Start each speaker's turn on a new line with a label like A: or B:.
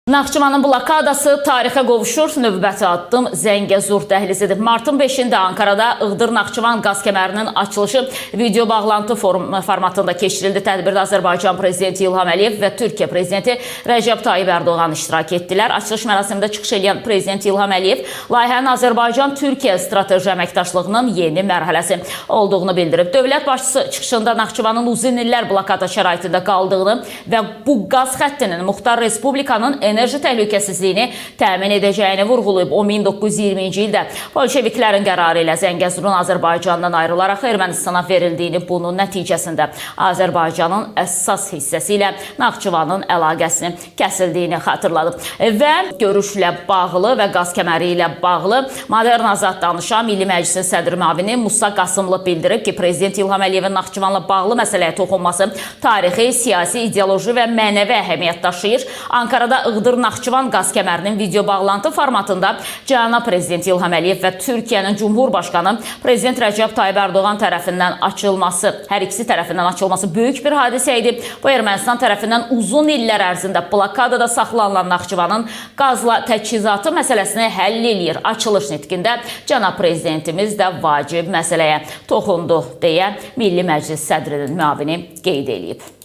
A: Naxçıvanın blokadası tarixə qovuşur, növbəti addım Zəngəzur dəhlizidir. Martın 5-də Ankarada Iğdır-Naxçıvan qaz kəmərinin açılışı video bağlantı formatında keçirildi. Tədbirdə Azərbaycan Prezidenti İlham Əliyev və Türkiyə Prezidenti Rəcəb Tayyib Ərdoğan iştirak etdilər. Açılış mərasimində çıxış edən Prezident İlham Əliyev layihənin Azərbaycan-Türkiyə strateji əməkdaşlığının yeni mərhələsi olduğunu bildirib. Dövlət başçısı çıxışında Naxçıvanın uzun illər blokada şəraitində qaldığını və bu qaz xəttinin Muxtar Respublikanın enerji təhlükəsizliyini təmin edəcəyini vurğulayıb. O 1920-ci ildə bolşeviklərin qərarı ilə Zəngəzurun Azərbaycandan ayrılaraq Ermənistana verildiyini, bunun nəticəsində Azərbaycanın əsas hissəsi ilə Naxçıvanın əlaqəsinin kəsildiyini xatırladıb. Və görüşlə bağlı və qaz kəməri ilə bağlı Modern Azad danışan Milli Məclisin sədri müavini Musa Qasımlı bildirib ki, Prezident İlham Əliyevin Naxçıvanla bağlı məsələyə toxunması tarixi, siyasi, ideoloji və mənəvi əhəmiyyət daşıyır. Ankarada Iğdır-Naxçıvan qaz kəmərinin video bağlantı formatında Cənab Prezident İlham Əliyev və Türkiyənin Cumhurbaşqanı Prezident Rəcəb Tayyib Ərdoğan tərəfindən açılması, hər ikisi tərəfindən açılması böyük bir hadisə idi. Bu Ermənistan tərəfindən uzun illər ərzində blokadada saxlanılan Naxçıvanın qazla təchizatı məsələsini həll eləyir. Açılış nitqində Cənab Prezidentimiz də vacib məsələyə toxundu deyə Milli Məclis sədrinin müavini qeyd edib.